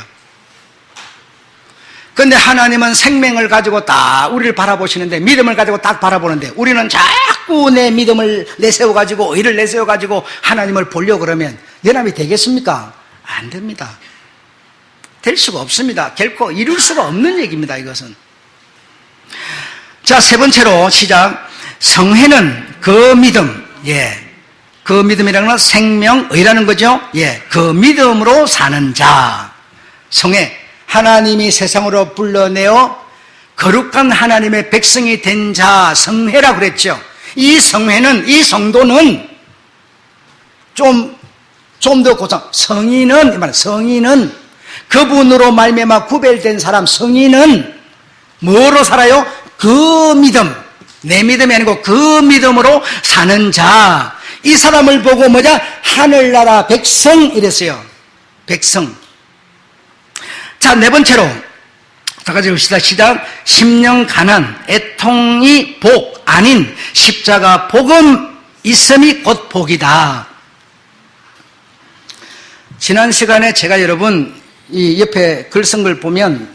그런데 하나님은 생명을 가지고 딱 우리를 바라보시는데, 믿음을 가지고 딱 바라보는데, 우리는 자꾸 내 믿음을 내세워가지고 의를 내세워가지고 하나님을 보려고 그러면 연합이 되겠습니까? 안 됩니다. 될 수가 없습니다. 결코 이룰 수가 없는 얘기입니다. 이것은. 자, 세 번째로 시작. 성회는 그 믿음, 그 믿음이라는 건 생명의라는 거죠. 그 믿음으로 사는 자. 성회, 하나님이 세상으로 불러내어 거룩한 하나님의 백성이 된 자, 성회라고 그랬죠. 이 성회는, 이 성도는 좀 더 고상, 성인은 그분으로 말미암아 구별된 사람, 성인은 뭐로 살아요? 그 믿음, 내 믿음이 아니고 그 믿음으로 사는 자. 이 사람을 보고 뭐냐? 하늘나라 백성 이랬어요. 백성. 자, 네 번째로 다 같이 봅시다. 시작. 심령 가난, 애통이 복 아닌 십자가 복음 있음이 곧 복이다. 지난 시간에 제가 여러분 이 옆에 글 쓴 걸 보면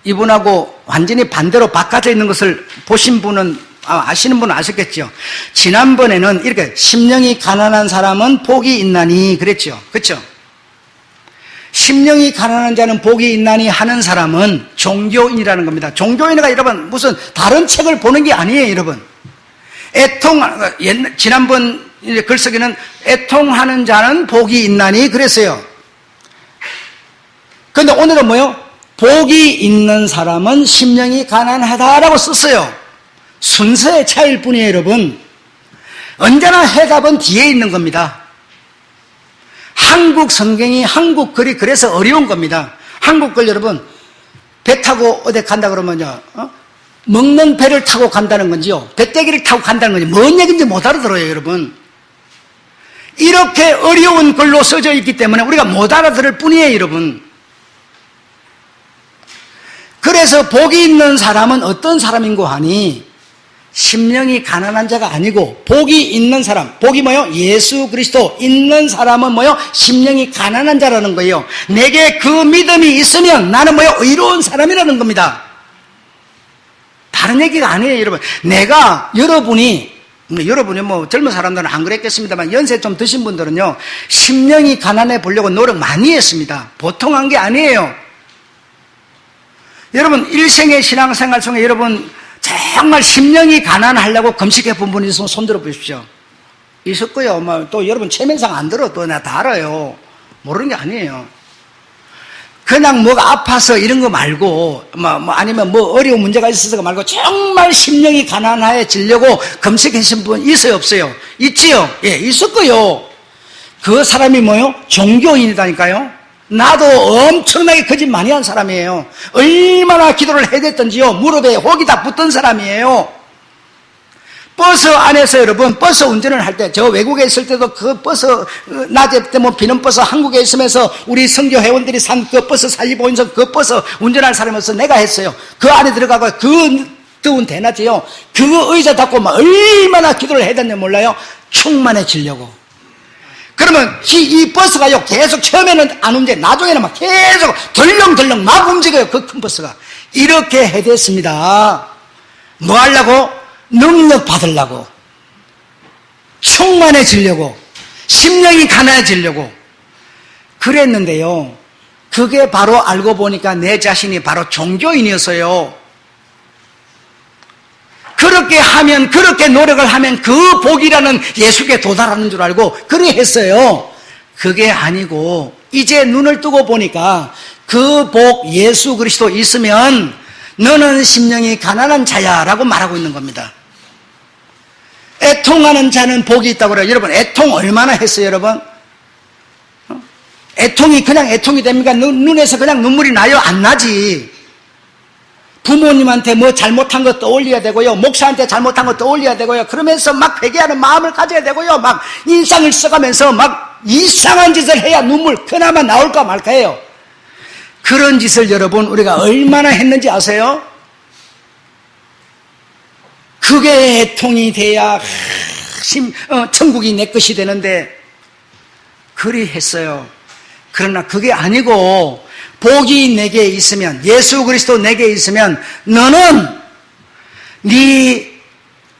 이분하고 완전히 반대로 바꿔져 있는 것을 보신 분은 아시는 분은 아셨겠죠. 지난번에는 이렇게 심령이 가난한 사람은 복이 있나니 그랬죠. 그렇죠? 심령이 가난한 자는 복이 있나니 하는 사람은 종교인이라는 겁니다. 종교인이가 여러분 무슨 다른 책을 보는 게 아니에요, 여러분. 지난번 글쓰기는 애통하는 자는 복이 있나니 그랬어요. 그런데 오늘은 뭐요? 복이 있는 사람은 심령이 가난하다라고 썼어요. 순서의 차이일 뿐이에요, 여러분. 언제나 해답은 뒤에 있는 겁니다. 한국 성경이 한국 글이 그래서 어려운 겁니다. 한국 글 여러분, 배 타고 어디 간다 그러면요, 먹는 배를 타고 간다는 건지요, 배때기를 타고 간다는 건지 뭔 얘기인지 못 알아들어요, 여러분. 이렇게 어려운 글로 써져 있기 때문에 우리가 못 알아들을 뿐이에요, 여러분. 그래서 복이 있는 사람은 어떤 사람인고 하니 심령이 가난한 자가 아니고 복이 있는 사람, 복이 뭐요? 예수 그리스도 있는 사람은 뭐요? 심령이 가난한 자라는 거예요. 내게 그 믿음이 있으면 나는 뭐요? 의로운 사람이라는 겁니다. 다른 얘기가 아니에요, 여러분. 여러분이 뭐 젊은 사람들은 안 그랬겠습니다만 연세 좀 드신 분들은요, 심령이 가난해 보려고 노력 많이 했습니다. 보통 한 게 아니에요. 여러분, 일생의 신앙생활 중에 여러분 정말 심령이 가난하려고 금식해 본 분이 있으면 손들어 보십시오. 있을 거예요. 또 여러분 체면상 안 들어. 또 내가 다 알아요. 모르는 게 아니에요. 그냥 뭐가 아파서 이런 거 말고, 아니면 뭐 어려운 문제가 있어서가 말고, 정말 심령이 가난해지려고 금식하신 분 있어요, 없어요? 있지요? 예, 있을 거예요. 그 사람이 뭐요? 종교인이다니까요? 나도 엄청나게 거짓 많이 한 사람이에요. 얼마나 기도를 해야 됐던지요. 무릎에 혹이 다 붙던 사람이에요. 버스 안에서 여러분, 버스 운전을 할 때, 저 외국에 있을 때도 그 버스, 낮에 때 뭐 비는 버스 한국에 있으면서 우리 선교 회원들이 산 그 버스 45인승 그 버스 운전할 사람이어서 내가 했어요. 그 안에 들어가고 그 더운 대낮이요. 그 의자 닫고 막 얼마나 기도를 해야 됐는지 몰라요. 충만해지려고. 그러면 이 버스가요, 계속 처음에는 안 움직여요. 나중에는 막 계속 덜렁덜렁 막 움직여요. 그 큰 버스가. 이렇게 해댔습니다. 뭐 하려고? 능력 받으려고. 충만해지려고. 심령이 가난해지려고. 그랬는데요. 그게 바로 알고 보니까 내 자신이 바로 종교인이었어요. 그렇게 하면, 그렇게 노력을 하면 그 복이라는 예수께 도달하는 줄 알고 그래 했어요. 그게 아니고 이제 눈을 뜨고 보니까 그 복 예수 그리스도 있으면 너는 심령이 가난한 자야 라고 말하고 있는 겁니다. 애통하는 자는 복이 있다고 그래요. 여러분, 애통 얼마나 했어요, 여러분? 애통이 그냥 애통이 됩니까? 눈에서 그냥 눈물이 나요? 안 나지. 부모님한테 뭐 잘못한 거 떠올려야 되고요. 목사한테 잘못한 거 떠올려야 되고요. 그러면서 막 회개하는 마음을 가져야 되고요. 막 인상을 써가면서 막 이상한 짓을 해야 눈물 그나마 나올까 말까 해요. 그런 짓을 여러분 우리가 얼마나 했는지 아세요? 그게 애통이 돼야 천국이 내 것이 되는데 그리 했어요. 그러나 그게 아니고 복이 내게 있으면, 예수 그리스도 내게 있으면 너는 네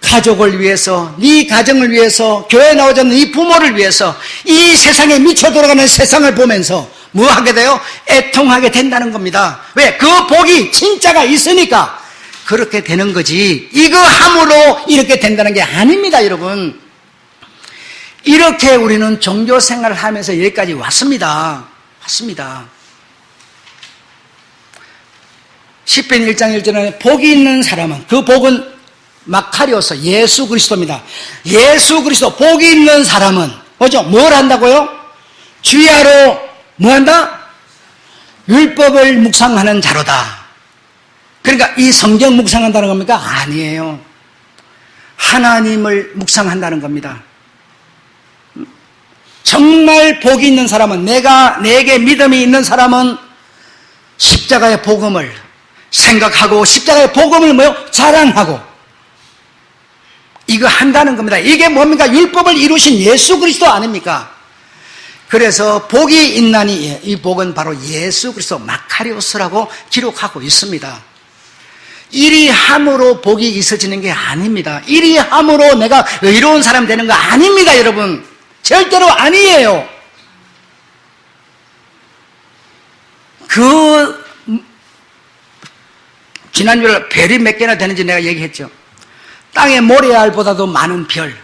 가족을 위해서, 네 가정을 위해서, 교회 나오지 않는 네 부모를 위해서 이 세상에 미쳐 돌아가는 세상을 보면서 뭐 하게 돼요? 애통하게 된다는 겁니다. 왜? 그 복이 진짜가 있으니까 그렇게 되는 거지, 이거 함으로 이렇게 된다는 게 아닙니다, 여러분. 이렇게 우리는 종교 생활을 하면서 여기까지 왔습니다. 시편 1장 1절에 복이 있는 사람은, 그 복은 마카리오스, 예수 그리스도입니다. 예수 그리스도, 복이 있는 사람은 뭐죠? 뭘 한다고요? 주야로 뭐 한다? 율법을 묵상하는 자로다. 그러니까 이 성경 묵상한다는 겁니까? 아니에요. 하나님을 묵상한다는 겁니다. 정말 복이 있는 사람은, 내게 믿음이 있는 사람은 십자가의 복음을 생각하고 십자가의 복음을 뭐요? 자랑하고 이거 한다는 겁니다. 이게 뭡니까? 율법을 이루신 예수 그리스도 아닙니까? 그래서 복이 있나니, 이 복은 바로 예수 그리스도 마카리오스라고 기록하고 있습니다. 이리 함으로 복이 있어지는 게 아닙니다. 이리 함으로 내가 의로운 사람 되는 거 아닙니다, 여러분. 절대로 아니에요. 지난주에 별이 몇 개나 되는지 내가 얘기했죠. 땅의 모래알보다도 많은 별,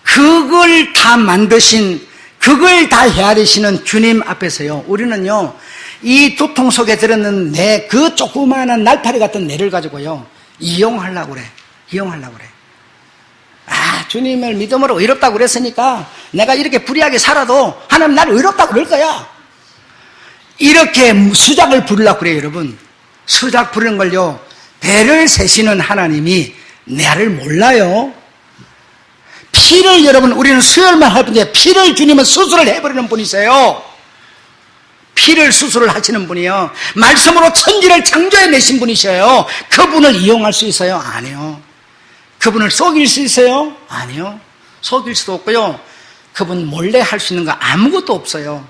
그걸 다 만드신, 그걸 다 헤아리시는 주님 앞에서요, 우리는요 이 두통 속에 들었는 그 조그마한 날파리 같은 뇌를 가지고요 이용하려고 그래. 주님을 믿음으로 의롭다고 그랬으니까 내가 이렇게 불의하게 살아도 하나님 나를 의롭다고 그럴 거야. 이렇게 수작을 부르려고 그래요, 여러분. 수작 부르는 걸요, 배를 세시는 하나님이 나를 몰라요. 피를, 여러분, 우리는 수혈만 할 뿐인데 피를 주님은 수술을 해버리는 분이세요. 피를 수술을 하시는 분이요, 말씀으로 천지를 창조해내신 분이셔요. 그분을 이용할 수 있어요? 아니요. 그분을 속일 수 있어요? 아니요. 속일 수도 없고요, 그분 몰래 할 수 있는 거 아무것도 없어요.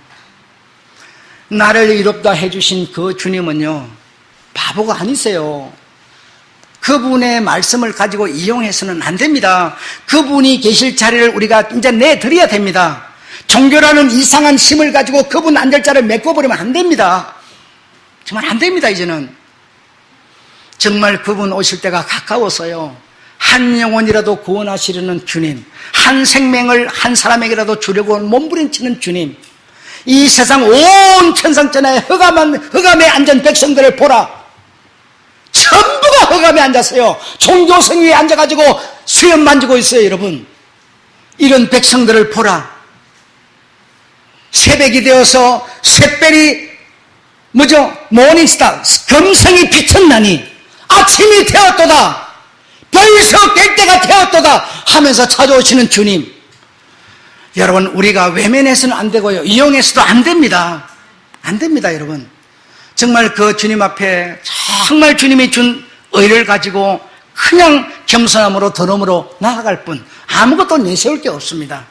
나를 의롭다 해주신 그 주님은요 바보가 아니세요. 그분의 말씀을 가지고 이용해서는 안 됩니다. 그분이 계실 자리를 우리가 이제 내드려야 됩니다. 종교라는 이상한 힘을 가지고 그분 앉을 메꿔버리면 안 됩니다. 정말 안 됩니다. 이제는 정말 그분 오실 때가 가까웠어요. 한 영혼이라도 구원하시려는 주님, 한 생명을 한 사람에게라도 주려고 몸부림치는 주님, 이 세상 온 천상천하에 흑암에 앉은 백성들을 보라. 전부가 흑암에 앉았어요. 종교성 위에 앉아가지고 수염 만지고 있어요, 여러분. 이런 백성들을 보라. 새벽이 되어서 샛별이 모닝스타, 금성이 비쳤나니 아침이 되었도다, 벌써 깰 때가 되었도다 하면서 찾아오시는 주님. 여러분, 우리가 외면해서는 안 되고요, 이용해서도 안 됩니다. 안 됩니다, 여러분. 정말 그 주님 앞에 정말 주님이 준 의를 가지고 그냥 겸손함으로 더러움으로 나아갈 뿐 아무것도 내세울 게 없습니다.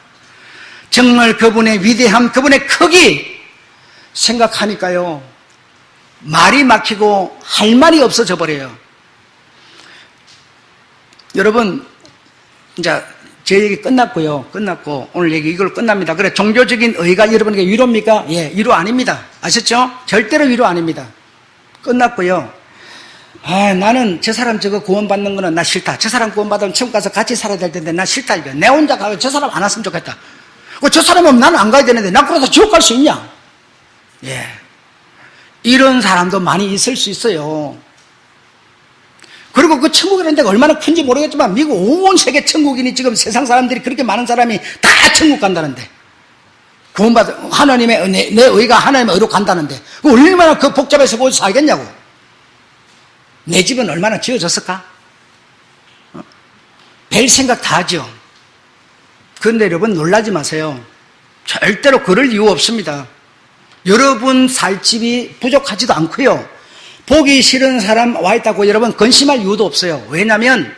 정말 그분의 위대함, 그분의 크기 생각하니까요 말이 막히고 할 말이 없어져 버려요. 여러분, 이제 제 얘기 끝났고요. 끝났고 오늘 얘기 이걸 끝납니다. 그래, 종교적인 의가 여러분에게 위로입니까? 예, 위로 아닙니다. 아셨죠? 절대로 위로 아닙니다. 끝났고요. 나는 저 사람 저거 구원받는 거는 나 싫다. 저 사람 구원받으면 천국 가서 같이 살아야 될 텐데 나 싫다. 이거 내 혼자 가고 저 사람 안 왔으면 좋겠다. 저 사람이 없으면 나는 안 가야 되는데 나 그러다 지옥 갈 수 있냐? 예, 이런 사람도 많이 있을 수 있어요. 그리고 그 천국이라는 데가 얼마나 큰지 모르겠지만 미국 온 세계 천국이니 지금 세상 사람들이 그렇게 많은 사람이 다 천국 간다는데, 구원받은 하나님의 내 의가 하나님의 의로 간다는데 얼마나 그 복잡해서 거기서 살겠냐고. 내 집은 얼마나 지어졌을까? 별 생각 다 하죠. 그런데 여러분 놀라지 마세요. 절대로 그럴 이유 없습니다. 여러분 살 집이 부족하지도 않고요, 보기 싫은 사람 와 있다고 여러분 근심할 이유도 없어요. 왜냐하면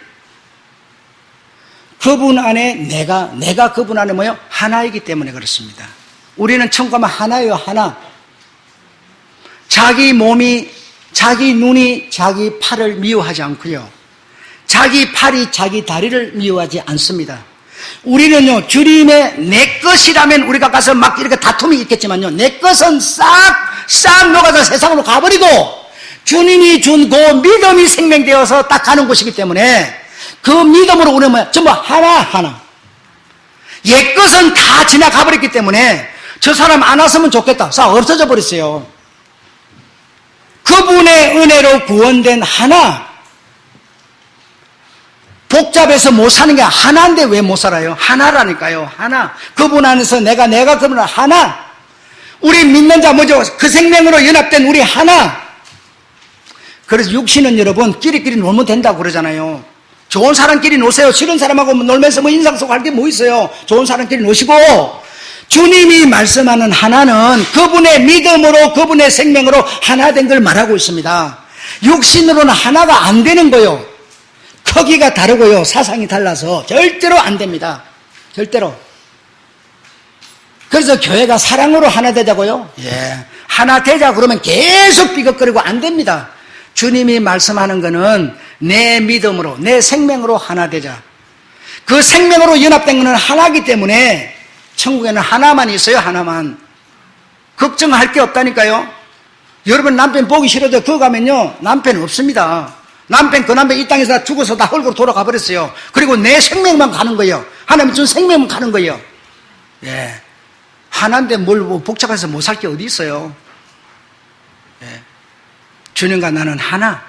그분 안에 내가 그분 안에 뭐요? 하나이기 때문에 그렇습니다. 우리는 천국 가면 하나예요, 하나. 자기 몸이, 자기 눈이 자기 팔을 미워하지 않고요, 자기 팔이 자기 다리를 미워하지 않습니다. 우리는요, 주님의 내 것이라면 우리가 가서 막 이렇게 다툼이 있겠지만요, 내 것은 싹 녹아서 세상으로 가버리고 주님이 준 그 믿음이 생명되어서 딱 가는 곳이기 때문에 그 믿음으로 우리는 전부 하나. 옛 것은 다 지나가버렸기 때문에 저 사람 안 왔으면 좋겠다. 싹 없어져 버렸어요. 그분의 은혜로 구원된 하나. 복잡해서 못 사는 게 하나인데 왜 못 살아요? 하나라니까요. 하나. 그분 안에서 내가 그분 하나. 우리 믿는 자 뭐죠? 그 생명으로 연합된 우리 하나. 그래서 육신은 여러분 끼리끼리 놀면 된다고 그러잖아요. 좋은 사람끼리 노세요. 싫은 사람하고 놀면서 뭐 인상 속 할 게 뭐 있어요? 좋은 사람끼리 노시고, 주님이 말씀하는 하나는 그분의 믿음으로 그분의 생명으로 하나 된 걸 말하고 있습니다. 육신으로는 하나가 안 되는 거요. 크기가 다르고요, 사상이 달라서 절대로 안 됩니다. 절대로. 그래서 교회가 사랑으로 하나 되자고요. 예, 하나 되자 그러면 계속 삐걱거리고 안 됩니다. 주님이 말씀하는 거는 내 믿음으로, 내 생명으로 하나 되자. 그 생명으로 연합된 것은 하나이기 때문에 천국에는 하나만 있어요. 하나만. 걱정할 게 없다니까요. 여러분 남편 보기 싫어도 그거 가면요, 남편 없습니다. 그 남편 이 땅에서 죽어서 다 헐고 돌아가 버렸어요. 그리고 내 생명만 가는 거예요. 하나님 준 생명만 가는 거예요. 예, 하나인데 뭘 복잡해서 못 살 게 어디 있어요. 예. 주님과 나는 하나.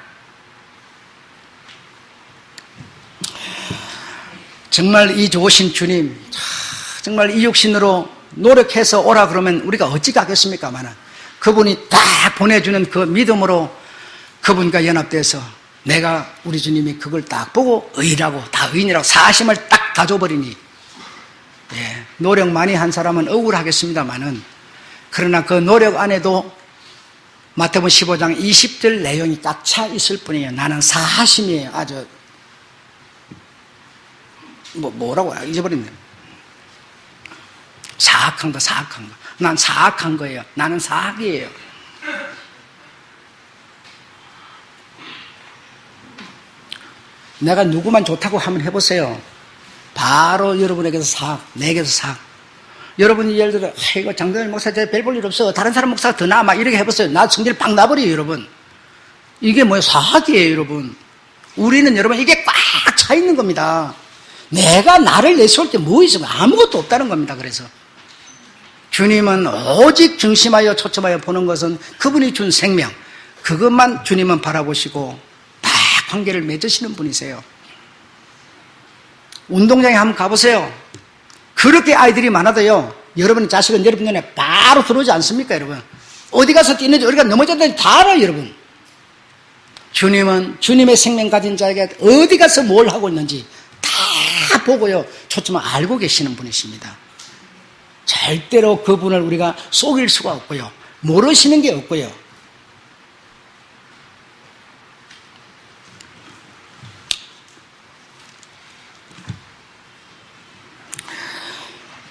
정말 이 좋으신 주님, 정말 이 육신으로 노력해서 오라 그러면 우리가 어찌 가겠습니까마는 그분이 딱 보내주는 그 믿음으로 그분과 연합돼서 내가 우리 주님이 그걸 딱 보고 의라고, 다 의인이라고 사심을 딱 다 줘버리니, 예, 노력 많이 한 사람은 억울하겠습니다마는 그러나 그 노력 안에도 마태복음 15장 20절 내용이 딱 차 있을 뿐이에요. 나는 사하심이에요. 아주 뭐라고 잊어버렸네. 사악한 거. 난 사악한 거예요. 나는 사악이에요. 내가 누구만 좋다고 한번 해보세요. 바로 여러분에게서 사악, 내게서 사악. 여러분이 예를 들어, 이거 장동일 목사 별 볼 일 없어. 다른 사람 목사가 더 나아. 막 이렇게 해보세요. 나 성질 팍 나버려요, 여러분. 이게 뭐예요? 사악이에요, 여러분. 우리는 여러분, 이게 꽉 차 있는 겁니다. 내가 나를 내세울 때 뭐 있으면 아무것도 없다는 겁니다. 그래서. 주님은 오직 중심하여 초점하여 보는 것은 그분이 준 생명. 그것만 주님은 바라보시고 다 관계를 맺으시는 분이세요. 운동장에 한번 가보세요. 그렇게 아이들이 많아도요, 여러분 자식은 여러분 눈에 바로 들어오지 않습니까, 여러분? 어디 가서 뛰는지, 어디가 넘어졌는지 다 알아요, 여러분. 주님은 주님의 생명 가진 자에게 어디 가서 뭘 하고 있는지 다 보고요, 초점을 알고 계시는 분이십니다. 절대로 그분을 우리가 속일 수가 없고요, 모르시는 게 없고요.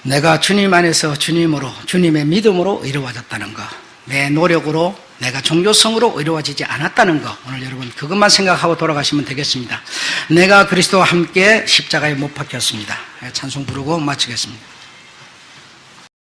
내가 주님 안에서 주님으로, 주님의 믿음으로 의로워졌다는 것, 내 노력으로, 내가 종교성으로 의로워지지 않았다는 것, 오늘 여러분 그것만 생각하고 돌아가시면 되겠습니다. 내가 그리스도와 함께 십자가에 못 박혔습니다. 찬송 부르고 마치겠습니다.